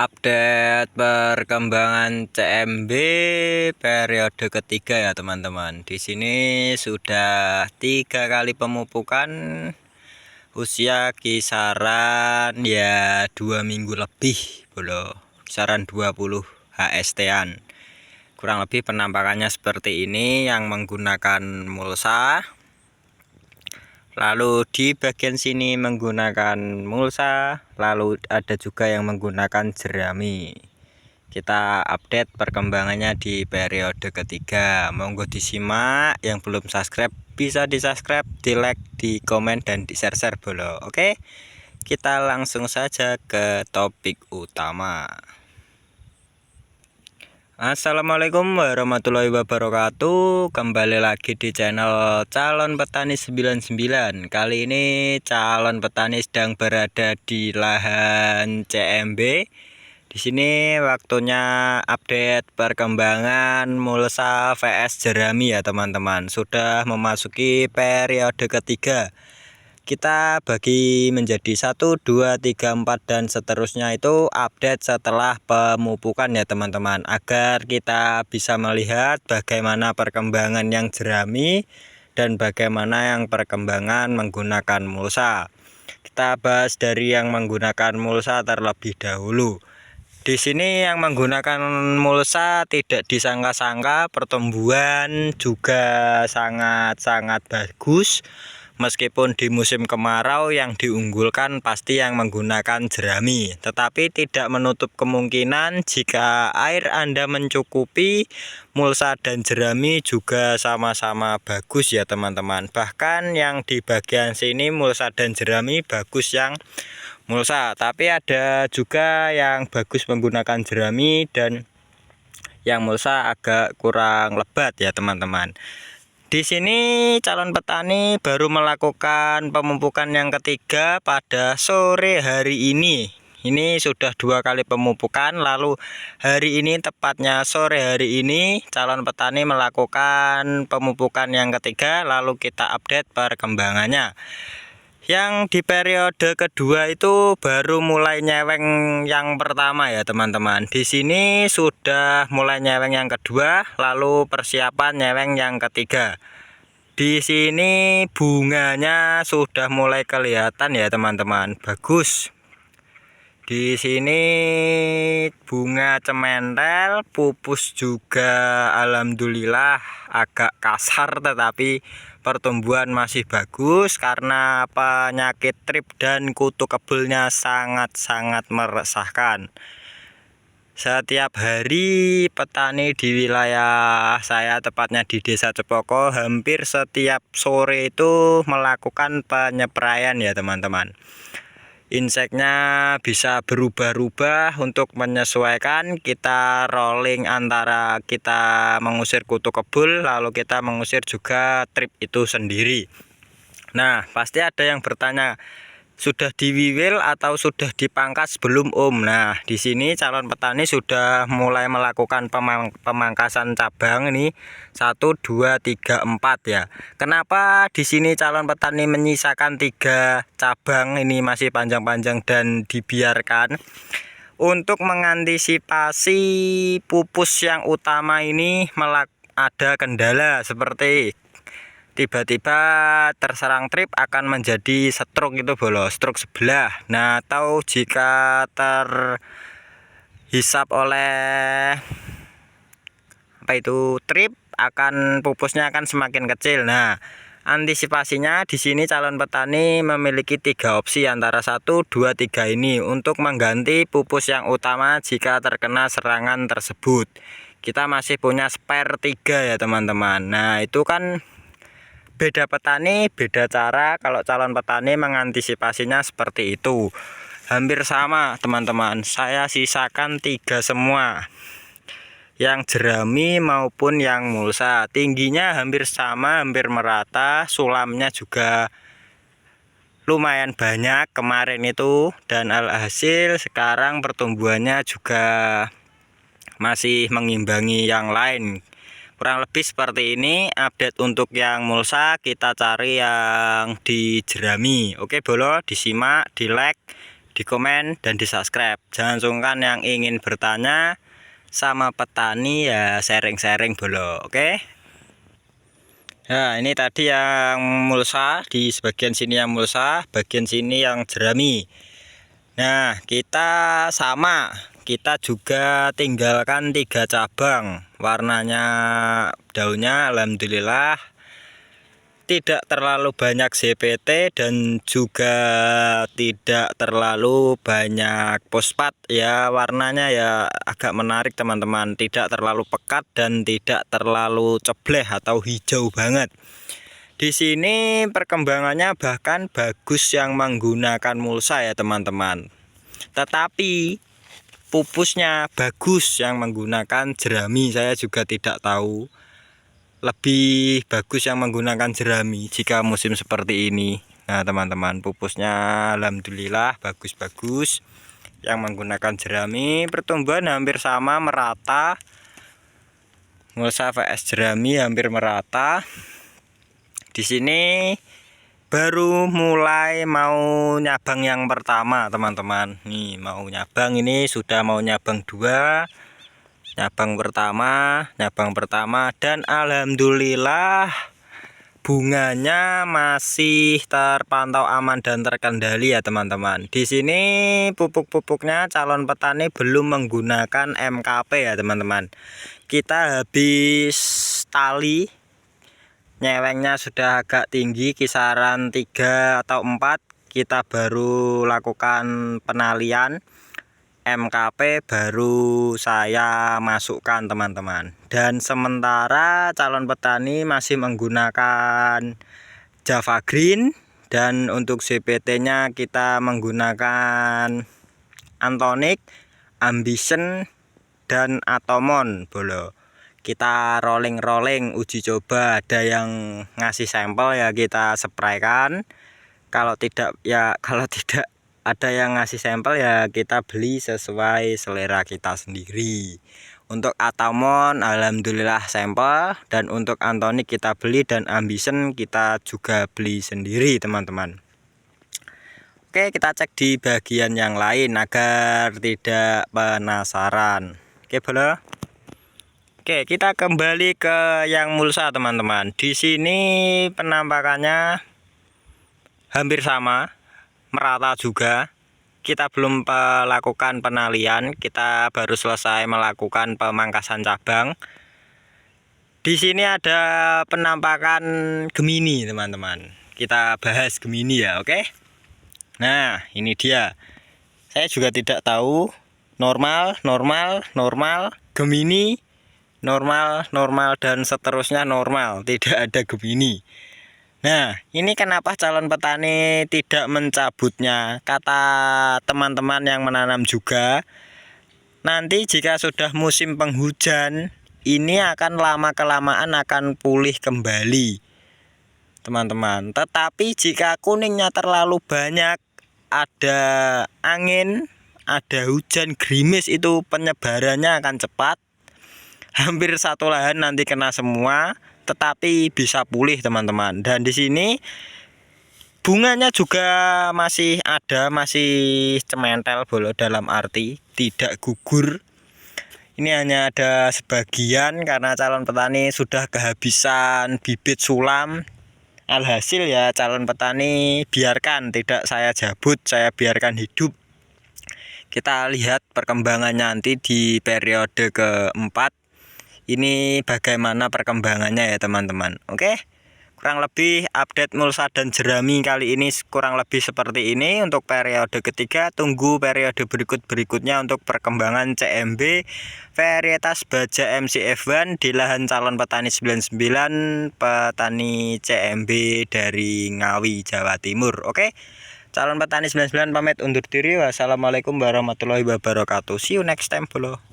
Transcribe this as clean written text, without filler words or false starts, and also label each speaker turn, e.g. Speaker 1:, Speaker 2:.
Speaker 1: Update perkembangan CMB periode ketiga ya teman-teman. Di sini sudah 3 kali pemupukan, usia kisaran ya 2 minggu lebih, bro. Kisaran 20 HST-an. Kurang lebih penampakannya seperti ini, yang menggunakan mulsa. Lalu di bagian sini menggunakan mulsa, lalu ada juga yang menggunakan jerami. Kita update perkembangannya di periode ketiga. Monggo disimak, yang belum subscribe bisa di subscribe, di like, di komen, dan di share bolo. Oke, kita langsung saja ke topik utama. Assalamualaikum warahmatullahi wabarakatuh. Kembali lagi di channel Calon Petani 99. Kali ini calon petani sedang berada di lahan CMB. Di sini waktunya update perkembangan mulsa vs jerami ya teman-teman. Sudah memasuki periode ketiga. Kita bagi menjadi 1, 2, 3, 4 dan seterusnya, itu update setelah pemupukan ya teman-teman, agar kita bisa melihat bagaimana perkembangan yang jerami dan bagaimana yang perkembangan menggunakan mulsa. Kita bahas dari yang menggunakan mulsa terlebih dahulu. Di sini yang menggunakan mulsa tidak disangka-sangka pertumbuhan juga sangat-sangat bagus. Meskipun di musim kemarau yang diunggulkan pasti yang menggunakan jerami, tetapi tidak menutup kemungkinan jika air Anda mencukupi, mulsa dan jerami juga sama-sama bagus ya teman-teman. Bahkan yang di bagian sini mulsa dan jerami bagus yang mulsa, tapi ada juga yang bagus menggunakan jerami dan yang mulsa agak kurang lebat ya teman-teman. Di sini calon petani baru melakukan pemupukan yang ketiga pada sore hari ini. Ini sudah 2 kali pemupukan, lalu hari ini tepatnya sore hari ini calon petani melakukan pemupukan yang ketiga, lalu kita update perkembangannya. Yang di periode kedua itu baru mulai nyeweng yang pertama ya teman-teman. Di sini sudah mulai nyeweng yang kedua, lalu persiapan nyeweng yang ketiga. Di sini bunganya sudah mulai kelihatan ya teman-teman, bagus. Di sini bunga cementel, pupus juga alhamdulillah agak kasar, tetapi pertumbuhan masih bagus karena penyakit trip dan kutu kebulnya sangat-sangat meresahkan. Setiap hari petani di wilayah saya, tepatnya di Desa Cepoko, hampir setiap sore itu melakukan penyepraian ya teman-teman. Inseknya bisa berubah-ubah. Untuk menyesuaikan, kita rolling antara kita mengusir kutu kebul, lalu kita mengusir juga trip itu sendiri. Nah, pasti ada yang bertanya, sudah diwiwil atau sudah dipangkas belum Om? Nah, di sini calon petani sudah mulai melakukan pemangkasan cabang ini 1, 2, 3, 4 ya. Kenapa di sini calon petani menyisakan 3 cabang ini masih panjang-panjang dan dibiarkan? Untuk mengantisipasi pupus yang utama ini ada kendala seperti tiba-tiba terserang trip akan menjadi stroke itu bolos, stroke sebelah. Nah, atau jika terhisap oleh trip, akan pupusnya akan semakin kecil. Nah, antisipasinya di sini calon petani memiliki 3 opsi antara 1, 2, 3 ini untuk mengganti pupus yang utama jika terkena serangan tersebut. Kita masih punya spare 3 ya teman-teman. Nah, itu kan beda petani, beda cara. Kalau calon petani mengantisipasinya seperti itu. Hampir sama teman-teman. Saya sisakan 3 semua. Yang jerami maupun yang mulsa. Tingginya hampir sama, hampir merata. Sulamnya juga lumayan banyak kemarin itu. Dan alhasil sekarang pertumbuhannya juga masih mengimbangi yang lain. Kurang lebih seperti ini update untuk yang mulsa. Kita cari yang di jerami. Oke bolo, disimak, di like, di komen, dan di subscribe. Jangan sungkan yang ingin bertanya sama petani ya sharing-sharing dulu, oke? Nah, ini tadi yang mulsa, di sebagian sini yang mulsa, bagian sini yang jerami. Nah, kita juga tinggalkan 3 cabang. Warnanya daunnya alhamdulillah tidak terlalu banyak CPT dan juga tidak terlalu banyak fosfat ya. Warnanya ya agak menarik teman-teman, tidak terlalu pekat dan tidak terlalu cebleh atau hijau banget. Di sini perkembangannya bahkan bagus yang menggunakan mulsa ya teman-teman, tetapi pupusnya bagus yang menggunakan jerami. Saya juga tidak tahu, lebih bagus yang menggunakan jerami jika musim seperti ini. Nah teman-teman, pupusnya alhamdulillah bagus-bagus yang menggunakan jerami. Pertumbuhan hampir sama, merata. Mulsa vs jerami hampir merata. Di sini baru mulai mau nyabang yang pertama teman-teman. Nih mau nyabang, ini sudah mau nyabang 2. Nyabang pertama dan alhamdulillah bunganya masih terpantau aman dan terkendali ya teman-teman. Di sini pupuk-pupuknya calon petani belum menggunakan MKP ya teman-teman. Kita habis tali, nyewengnya sudah agak tinggi, kisaran 3 atau 4. Kita baru lakukan penalian, MKP baru saya masukkan teman-teman. Dan sementara calon petani masih menggunakan Java Green, dan untuk CPT nya kita menggunakan Antonic, Ambition, dan Atomon bolo. Kita rolling uji coba, ada yang ngasih sampel ya kita spraykan. Kalau tidak ada yang ngasih sampel ya kita beli sesuai selera kita sendiri. Untuk Atomon alhamdulillah sampel, dan untuk Antonic kita beli, dan Ambition kita juga beli sendiri teman-teman. Oke, kita cek di bagian yang lain agar tidak penasaran. Oke bolo. Oke, kita kembali ke yang mulsa teman-teman. Di sini penampakannya hampir sama, merata juga. Kita belum melakukan penalian, kita baru selesai melakukan pemangkasan cabang. Di sini ada penampakan Gemini teman-teman. Kita bahas Gemini ya, oke? Nah, ini dia. Saya juga tidak tahu, normal, Gemini, normal, dan seterusnya normal. Tidak ada Gemini. Nah, ini kenapa calon petani tidak mencabutnya? Kata teman-teman yang menanam juga, nanti jika sudah musim penghujan, ini akan lama-kelamaan akan pulih kembali teman-teman. Tetapi jika kuningnya terlalu banyak, ada angin, ada hujan gerimis, itu penyebarannya akan cepat. Hampir satu lahan nanti kena semua, tetapi bisa pulih teman-teman. Dan di sini bunganya juga masih ada, masih cementel bolo, dalam arti tidak gugur. Ini hanya ada sebagian karena calon petani sudah kehabisan bibit sulam. Alhasil ya calon petani biarkan, tidak saya jabut, saya biarkan hidup. Kita lihat perkembangannya nanti di periode keempat. Ini bagaimana perkembangannya ya teman-teman. Oke, kurang lebih update mulsa dan jerami kali ini kurang lebih seperti ini. Untuk periode ketiga, tunggu periode berikutnya untuk perkembangan CMB varietas baja MCF1 di lahan calon petani 99, petani CMB dari Ngawi, Jawa Timur. Oke, calon petani 99 pamit undur diri. Wassalamualaikum warahmatullahi wabarakatuh. See you next time bro.